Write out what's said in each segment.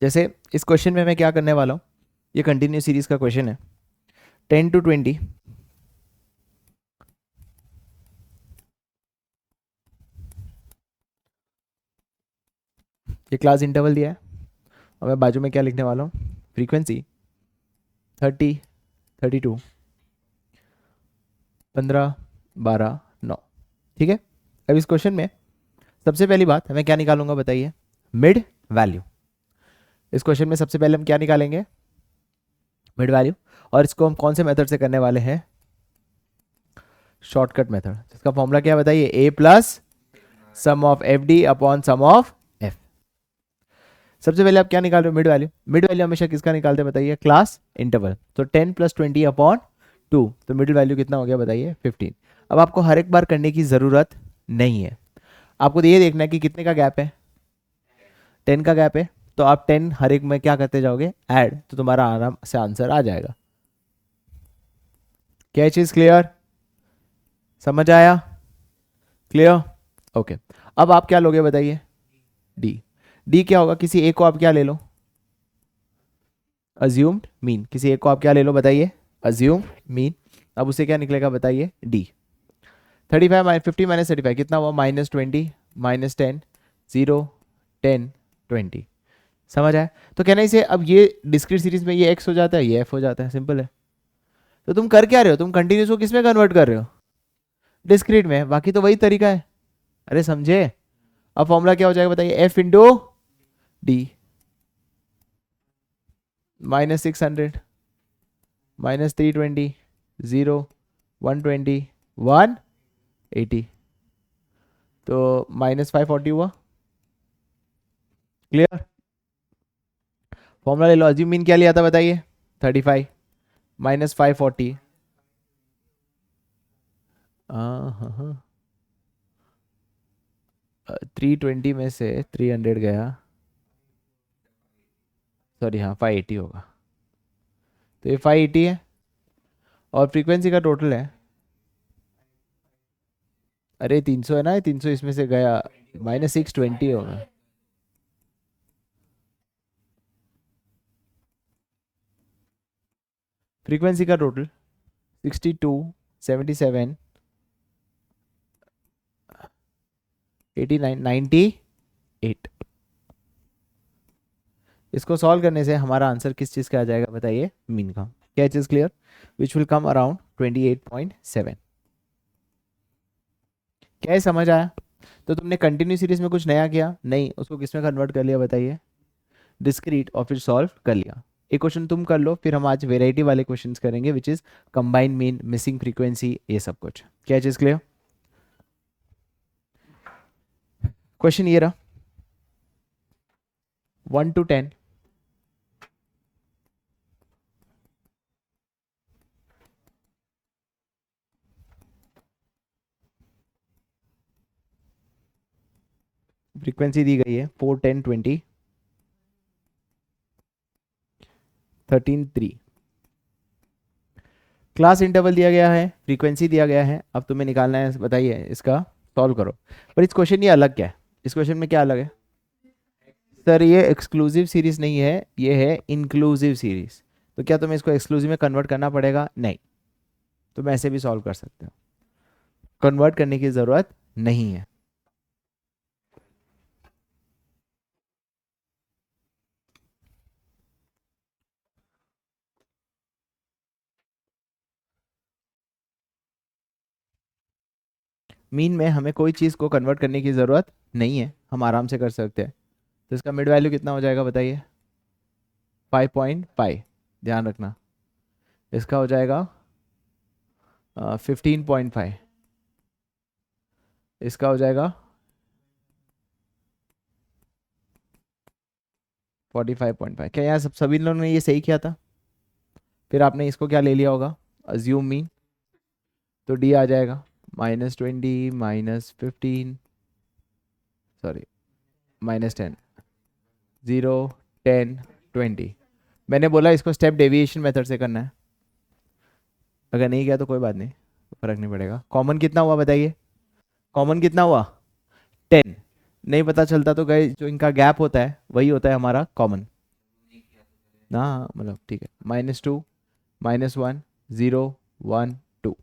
जैसे इस क्वेश्चन में मैं क्या करने वाला हूँ, ये कंटिन्यू सीरीज का क्वेश्चन है। 10 to 20 ये क्लास इंटरवल दिया है और मैं बाजू में क्या लिखने वाला हूँ, फ्रीक्वेंसी 30, 32, 15, 12, 9। ठीक है। अब इस क्वेश्चन में सबसे पहली बात मैं क्या निकालूंगा बताइए, मिड वैल्यू। इस क्वेश्चन में सबसे पहले हम क्या निकालेंगे, मिड वैल्यू। और इसको हम कौन से मेथड से करने वाले हैं, शॉर्टकट मेथड। इसका फॉर्मूला क्या है बताइए, a plus sum of f d upon sum of f. सबसे पहले आप क्या निकाल रहे हो, मिड वैल्यू। मिड वैल्यू हमेशा किसका निकालते हैं बताइए, क्लास इंटरवल। तो 10 + 20 अपॉन 2, तो मिड वैल्यू कितना हो गया बताइए, 15। अब आपको हर एक बार करने की ज़रूरत नहीं है, आपको तो ये देखना है कि कितने का गैप है, 10 का गैप है। तो आप 10 हर एक में क्या करते जाओगे, ऐड, तो तुम्हारा आराम से आंसर आ जाएगा। क्या चीज़ क्लियर, समझ आया, क्लियर, ओके। अब आप क्या लोगे बताइए, डी। डी क्या होगा, किसी एक को आप क्या ले लो, अज्यूम्ड मीन। किसी एक को आप क्या ले लो बताइए, अज्यूम मीन। अब उसे क्या निकलेगा बताइए, डी। 35 50 माइनस 35 कितना हुआ, -20 -10 0 10 20। समझ आया। तो कहना इसे, अब ये डिस्क्रीट सीरीज में ये एक्स हो जाता है, ये एफ हो जाता है, सिंपल है। तो तुम कर क्या रहे हो, तुम कंटिन्यूस को किस में कन्वर्ट कर रहे हो, डिस्क्रीट में। बाकी तो वही तरीका है, अरे समझे। अब फॉर्मूला क्या हो जाएगा बताइए, एफ इंटू डी, -600 -320 0 120 180, तो -540 हुआ। क्लियर। फॉर्मूला ले लो, अज्यूम मीन क्या लिया था बताइए, 35 -540। हाँ, 320 में से 300 गया, सॉरी हाँ 580 होगा। तो ये 580 है और फ्रीक्वेंसी का टोटल है, अरे 300 है ना, 300 इसमें से गया, -620 होगा। फ्रीक्वेंसी का टोटल 62 77 89 98। इसको सॉल्व करने से हमारा आंसर किस चीज़ का आ जाएगा बताइए, मीन का। क्या चीज़ clear, which will come around 28.7। क्या ये समझ आया। तो तुमने कंटिन्यू सीरीज में कुछ नया किया नहीं, उसको किस में कन्वर्ट कर लिया बताइए, डिस्क्रीट, और फिर सॉल्व कर लिया। एक क्वेश्चन तुम कर लो, फिर हम आज वेराइटी वाले क्वेश्चंस करेंगे, which is combine mean, missing frequency, ये सब कुछ। क्या चीज़ क्लियर। क्वेश्चन ये रहा, 1 to 10 फ्रीक्वेंसी दी गई है 4 10 20 13 3। क्लास इंटरवल दिया गया है, फ्रीक्वेंसी दिया गया है, अब तुम्हें निकालना है बताइए, इसका सॉल्व करो। पर इस क्वेश्चन ये अलग क्या है, इस क्वेश्चन में क्या अलग है सर, ये एक्सक्लूसिव सीरीज नहीं है, ये है इंक्लूसिव सीरीज। तो क्या तुम्हें इसको एक्सक्लूसिव में कन्वर्ट करना पड़ेगा, नहीं, तुम ऐसे भी सॉल्व कर सकते हो, कन्वर्ट करने की ज़रूरत नहीं है। मीन में हमें कोई चीज़ को कन्वर्ट करने की ज़रूरत नहीं है, हम आराम से कर सकते हैं। तो इसका मिड वैल्यू कितना हो जाएगा बताइए, 5.5, ध्यान रखना। इसका हो जाएगा 15.5, इसका हो जाएगा 45.5। क्या यहाँ सब सभी लोगों ने ये सही किया था, फिर आपने इसको क्या ले लिया होगा, अज्यूम मीन। तो डी आ जाएगा -20 -15, सॉरी -10 0 10 20। मैंने बोला इसको स्टेप डेविएशन मेथड से करना है, अगर नहीं किया तो कोई बात नहीं, फर्क नहीं पड़ेगा। कॉमन कितना हुआ बताइए, कॉमन कितना हुआ, 10। नहीं पता चलता तो गए, जो इनका गैप होता है वही होता है हमारा कॉमन। ना, मतलब ठीक है, -2 -1 0 1 2।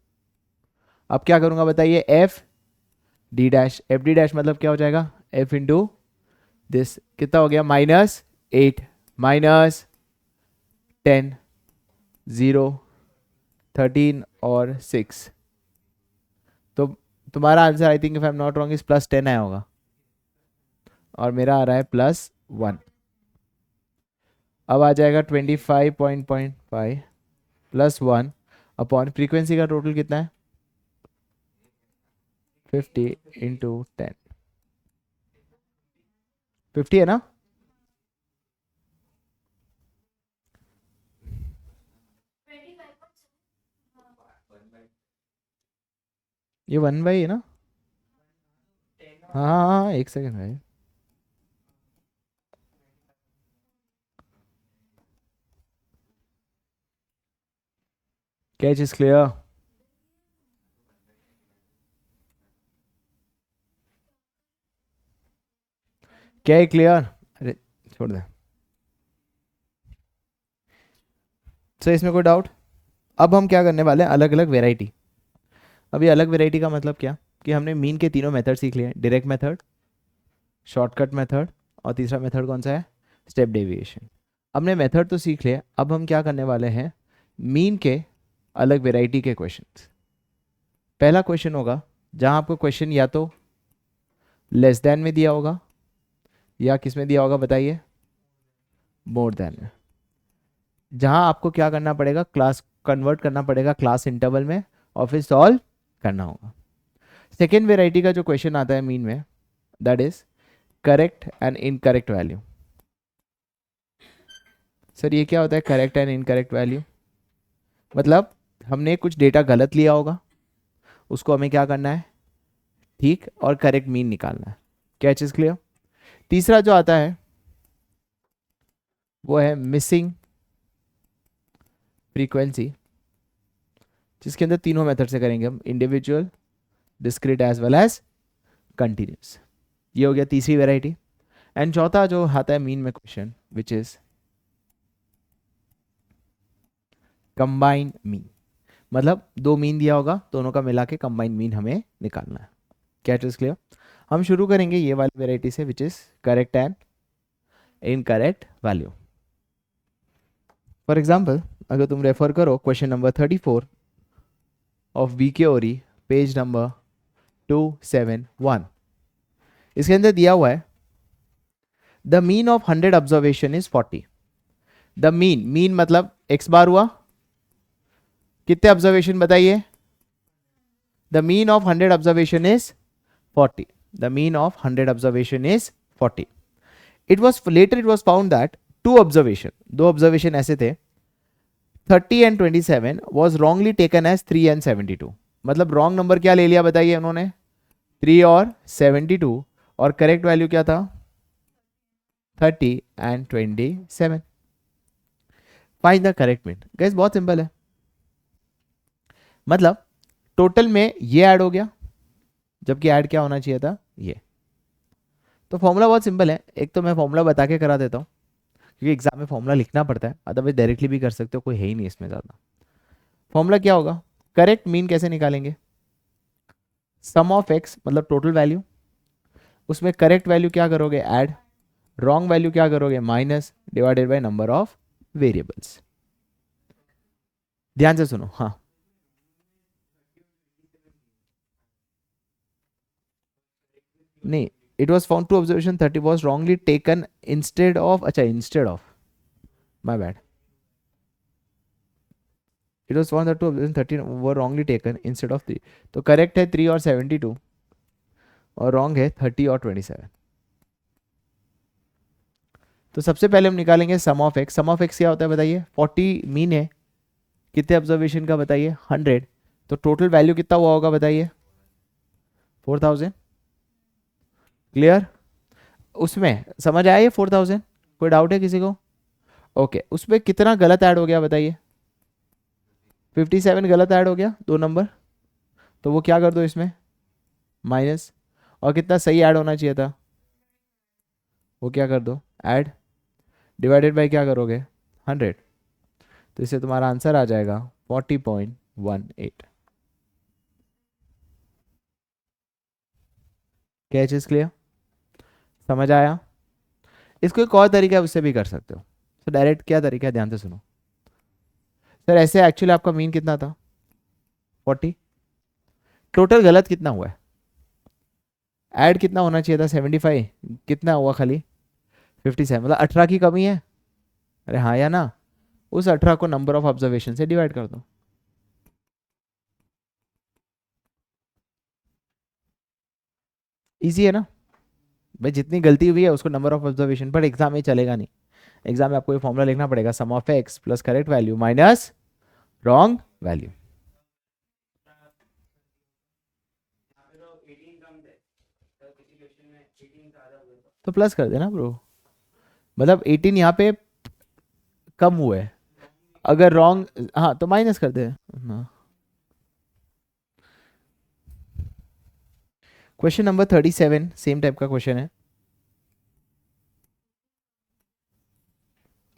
अब क्या करूँगा बताइए, F D dash, F D dash मतलब क्या हो जाएगा, एफ इंटू दिस, कितना हो गया, -8 -10 0 13 और 6। तो तुम्हारा answer I think if I am not wrong is +10 आया होगा, और मेरा आ रहा है +1। अब आ जाएगा 25.5 +1 अपॉन फ्रीक्वेंसी का टोटल कितना है, 50 इंटू 10, 50 है ना। ये 1/, है ना। हाँ हाँ हाँ, एक सेकेंड भाई। Catch is clear. क्या है क्लियर, अरे छोड़ दे। सो इसमें कोई डाउट। अब हम क्या करने वाले हैं, अलग अलग वेराइटी। अभी अलग वेराइटी का मतलब क्या, कि हमने मीन के तीनों मेथड सीख लिए, डायरेक्ट मेथड, शॉर्टकट मेथड, और तीसरा मेथड कौन सा है, स्टेप डेविएशन। हमने मेथड तो सीख लिया, अब हम क्या करने वाले हैं, मीन के अलग वेराइटी के क्वेश्चंस। पहला क्वेश्चन होगा जहां आपको क्वेश्चन या तो लेस देन में दिया होगा या किस में दिया होगा बताइए, मोर देन में। जहां आपको क्या करना पड़ेगा, क्लास कन्वर्ट करना पड़ेगा क्लास इंटरवल में, और फिर सॉल्व करना होगा। सेकेंड वेराइटी का जो क्वेश्चन आता है मीन में, that is correct and incorrect value. Sir ये क्या होता है करेक्ट एंड इनकरेक्ट वैल्यू, मतलब हमने कुछ डेटा गलत लिया होगा, उसको हमें क्या करना है, ठीक और करेक्ट मीन निकालना है। क्या चीज क्लियर। तीसरा जो आता है वो है मिसिंग फ्रीक्वेंसी, जिसके अंदर तीनों मेथड से करेंगे हम, individual, discrete as well as continuous. ये हो गया तीसरी वेराइटी। एंड चौथा जो आता है मीन में question, which is combined mean, मतलब दो मीन दिया होगा, दोनों का मिला के कंबाइंड मीन हमें निकालना है। क्या इट इज क्लियर। हम शुरू करेंगे ये वाली वेराइटी से, which is correct and incorrect value. For example अगर तुम रेफर करो क्वेश्चन नंबर 34 ऑफ बीके ओरी, पेज नंबर 271, इसके अंदर दिया हुआ है the mean of 100 observation is 40। The mean, mean मतलब एक्स बार हुआ, कितने ऑब्जर्वेशन बताइए, the mean of 100 observation is 40। The mean of 100 observation is 40। Later it was found that दो ऑब्जर्वेशन ऐसे थे, 30 and 27 was wrongly taken as 3 and 72। मतलब wrong number क्या ले लिया बताइए उन्होंने, 3 और 72, और करेक्ट वैल्यू क्या था, 30 and 27। Find the correct mean. Guys बहुत सिंपल है, मतलब टोटल में ये ऐड हो गया, जबकि ऐड क्या होना चाहिए था, ये। तो फॉर्मूला बहुत सिंपल है, एक तो मैं फॉर्मूला बता के करा देता हूँ, क्योंकि एग्जाम में फॉर्मूला लिखना पड़ता है, अदरवाइज डायरेक्टली भी कर सकते हो, कोई है ही नहीं इसमें ज़्यादा। फॉर्मूला क्या होगा, करेक्ट मीन कैसे निकालेंगे, सम ऑफ एक्स मतलब टोटल वैल्यू, उसमें करेक्ट वैल्यू क्या करोगे ऐड, रॉन्ग वैल्यू क्या करोगे minus, divided by number of variables. ध्यान से सुनो, हाँ नहीं, it was found two observation 30 was wrongly taken instead of, अच्छा instead of, my bad, it was found that 2 observation 30 were wrongly taken instead of 3। तो correct है 3 और 72, और रॉन्ग है 30 और 27। तो सबसे पहले हम निकालेंगे sum of x. Sum of x क्या होता है बताइए, 40 मीन है, कितने ऑब्जर्वेशन का बताइए 100, तो टोटल वैल्यू कितना हुआ होगा बताइए 4000। क्लियर, उसमें समझ आया ये 4000, कोई डाउट है किसी को, ओके। उसमें कितना गलत ऐड हो गया बताइए, 57 गलत ऐड हो गया, दो नंबर, तो वो क्या कर दो इसमें माइनस, और कितना सही ऐड होना चाहिए था, वो क्या कर दो ऐड, डिवाइडेड बाय क्या करोगे 100, तो इससे तुम्हारा आंसर आ जाएगा 40.18। क्या चीज़ क्लियर, समझ आया? इसको एक और तरीका है, उससे भी कर सकते हो। तो डायरेक्ट क्या तरीका है, ध्यान से सुनो। सर ऐसे एक्चुअली आपका मीन कितना था 40, टोटल गलत कितना हुआ है, ऐड कितना होना चाहिए था 75, कितना हुआ खाली 57, मतलब 18 की कमी है। अरे हाँ या ना, उस 18 को नंबर ऑफ ऑब्जर्वेशन से डिवाइड कर दो। इजी है ना भाई, जितनी गलती हुई है उसको नंबर ऑफ ऑब्जर्वेशन, पर एग्जाम में चलेगा नहीं। एग्जाम में आपको ये फॉर्मूला लिखना पड़ेगा, sum of x plus correct value minus wrong value. तो प्लस कर देना ब्रो, मतलब 18 यहाँ पे कम हुआ है, अगर रॉन्ग हाँ तो माइनस कर दे। क्वेश्चन नंबर 37 सेम टाइप का क्वेश्चन है।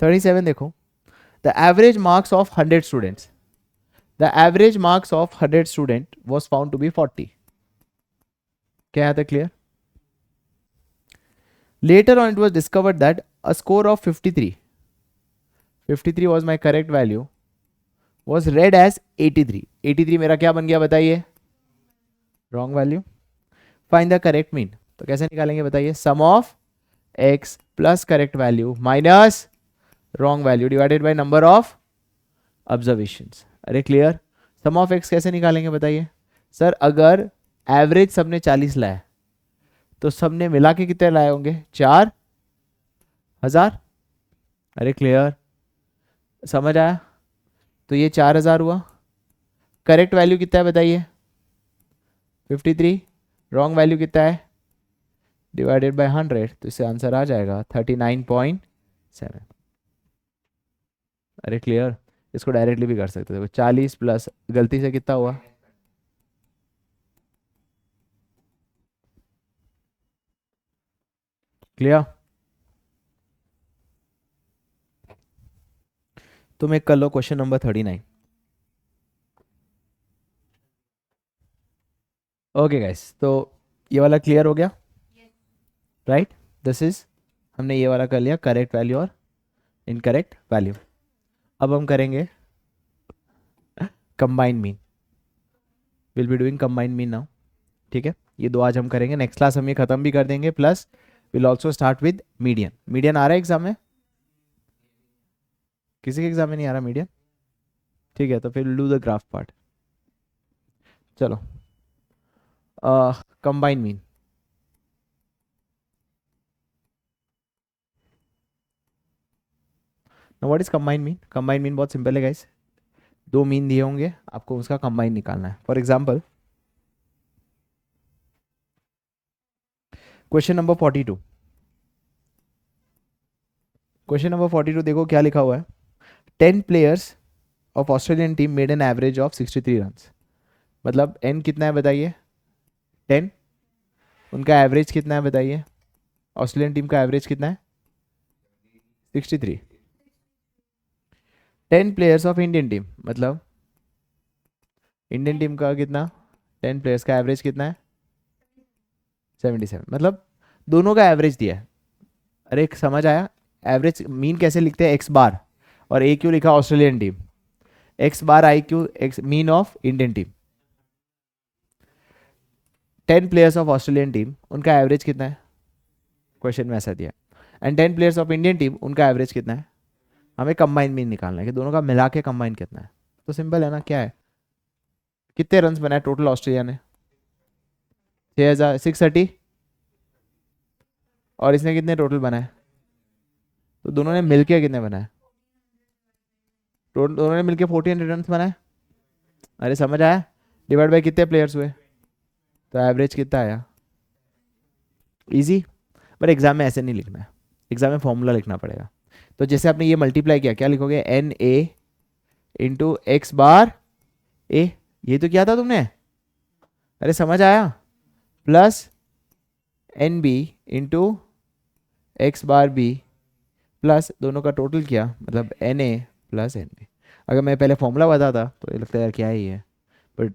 37 देखो, the average marks of 100 students, the average marks of 100 student was found to be 40। क्या था clear? Later on it was discovered that a score of 53 was my correct value was read as 83। 83 मेरा क्या बन गया बताइए, wrong value. Find the correct mean, तो कैसे निकालेंगे बताइए, सम of x plus correct value minus wrong value divided by number of observations. अरे क्लियर, सम ऑफ एक्स कैसे निकालेंगे बताइए। सर अगर एवरेज सबने 40 लाया तो सबने मिला के कितने लाए होंगे, 4000। अरे क्लियर, समझ आया? तो ये 4000 हुआ। करेक्ट वैल्यू कितना है बताइए, 53। रॉन्ग वैल्यू कितना है, डिवाइडेड बाय 100, तो इससे आंसर आ जाएगा 39.7। अरे क्लियर, इसको डायरेक्टली भी कर सकते थे, 40 प्लस गलती से कितना हुआ, क्लियर। तुम एक कर लो क्वेश्चन नंबर 39। ओके गाइस, तो ये वाला क्लियर हो गया, राइट? दिस इज, हमने ये वाला कर लिया, करेक्ट वैल्यू और इनकरेक्ट वैल्यू। अब हम करेंगे combine mean, will be doing combine mean now. ठीक है, ये दो आज हम करेंगे, नेक्स्ट क्लास हम ये खत्म भी कर देंगे, plus will also start with median. Median आ रहा है एग्जाम में, किसी के एग्जाम में नहीं आ रहा मीडियन? ठीक है, तो फिर डू द ग्राफ पार्ट। चलो, combine mean, what is combine mean? Combine mean बहुत सिंपल है गाइस, दो मीन दिए होंगे आपको, उसका कंबाइन निकालना है। For example question number 42, question number 42 देखो क्या लिखा हुआ है, 10 players of Australian team made an average of 63 run. मतलब एन कितना है बताइए, 10, उनका एवरेज कितना है बताइए, ऑस्ट्रेलियन टीम का एवरेज कितना है 63। 10 प्लेयर्स ऑफ इंडियन टीम, मतलब इंडियन टीम का कितना, 10 प्लेयर्स का एवरेज कितना है 77, मतलब दोनों का एवरेज दिया है। अरे एक समझ आया, एवरेज मीन कैसे लिखते हैं, एक्स बार, और ए क्यू लिखा Australian team, x bar I Q x mean of Indian team. 10 players of Australian team, उनका एवरेज कितना है, क्वेश्चन में ऐसा दिया, and 10 players of Indian team, उनका एवरेज कितना है। हमें कंबाइन मीन निकालना है कि दोनों का मिला के कंबाइन कितना है। तो सिंपल है ना, क्या है, कितने रन बनाए टोटल ऑस्ट्रेलिया ने, 6,630, और इसने कितने टोटल बनाए, तो दोनों ने मिलके कितने बनाए, दोनों ने मिलके 1400 रन बनाए। अरे समझ आया, डिवाइड बाय कितने प्लेयर्स हुए, तो एवरेज कितना आया। इजी, पर एग्जाम में ऐसे नहीं लिखना है, एग्जाम में फॉर्मूला लिखना पड़ेगा। तो जैसे आपने ये मल्टीप्लाई किया, क्या लिखोगे, n a into x bar a, ये तो किया था तुमने, अरे समझ आया, plus n b into x bar b plus दोनों का टोटल किया, मतलब n a plus n b. अगर मैं पहले फॉर्मूला बताता तो ये लगता है यार क्या ही है, बट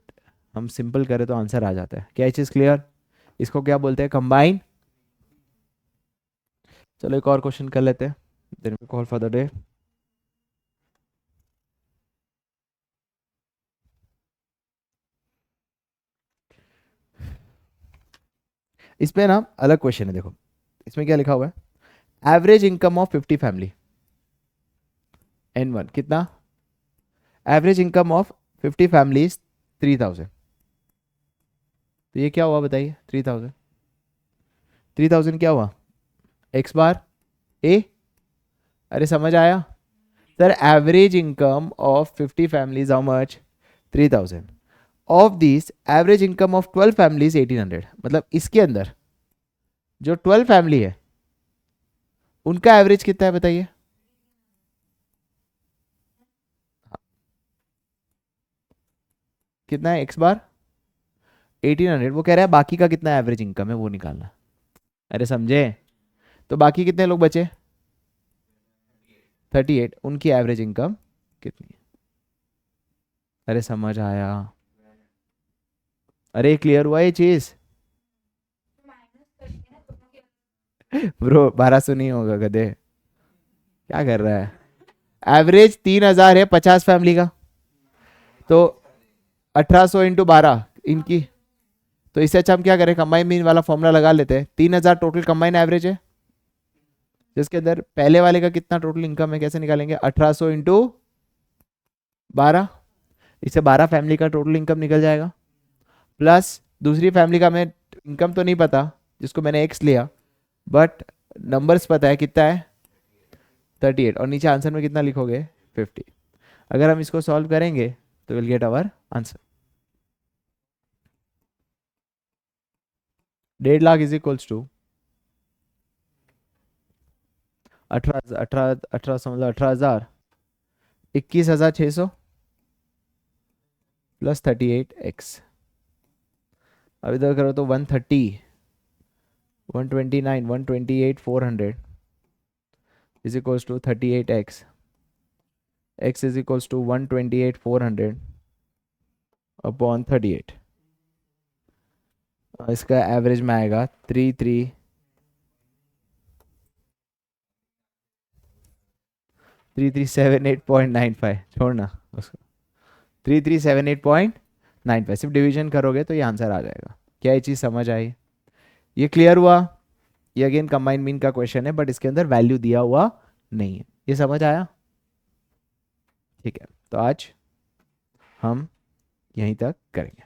हम सिंपल करें तो आंसर आ जाता है। क्या ये चीज़ क्लियर? इसको क्या बोलते हैं? कंबाइन। चलो एक और क्वेश्चन कर लेते हैं, then we call for the day. इसमें ना अलग क्वेश्चन है, देखो इसमें क्या लिखा हुआ है, average income of 50 family N1 कितना, एवरेज इनकम ऑफ 50 फैमिलीज 3000। तो ये क्या हुआ बताइए, 3000, 3000 क्या हुआ, एक्स बार ए। अरे समझ आया sir, average income of 50 families how much, 3000। Of this average income of 12 families 1800। मतलब इसके अंदर जो 12 फैमिली है उनका एवरेज कितना है बताइए। कितना है एक्स बार, 1800। वो कह रहा है बाकी का कितना एवरेज इनकम है वो निकालना। अरे समझे? तो बाकी कितने लोग बचे, 38, उनकी एवरेज इनकम कितनी है। अरे समझ आया? अरे क्लियर हुआ ये चीज? ब्रो 1200 नहीं होगा गधे, क्या कर रहा है। एवरेज 3000 है 50 फैमिली का, तो 1800 इंटू 12 इनकी। तो इससे अच्छा हम क्या करें, कंबाइन मीन वाला फॉर्मूला लगा लेते हैं। 3000 टोटल कंबाइन एवरेज है, जिसके अंदर पहले वाले का कितना टोटल इनकम है, कैसे निकालेंगे, 1800 इंटू 12। इससे 12 फैमिली का टोटल इनकम निकल जाएगा, प्लस दूसरी फैमिली का मैं इनकम तो नहीं पता जिसको मैंने एक्स लिया, बट नंबर्स पता है कितना है 38, और नीचे आंसर में कितना लिखोगे 50। अगर हम इसको सॉल्व करेंगे तो will get our answer. 1.5 lakh is equals to 18 18 1800 मतलब 18,000, 21,600 प्लस 38x। अब इधर करो तो 130, 129, 128,400 is equals to 38x। x is equals to 128,400 upon 38। इसका एवरेज में आएगा 3378.95। छोड़ना उसको, 3378.95। सिर्फ डिवीजन करोगे तो ये आंसर आ जाएगा। क्या ये चीज़ समझ आई? ये क्लियर हुआ? ये अगेन कंबाइन मीन का क्वेश्चन है, बट इसके अंदर वैल्यू दिया हुआ नहीं है। ये समझ आया? ठीक है, तो आज हम यहीं तक करेंगे।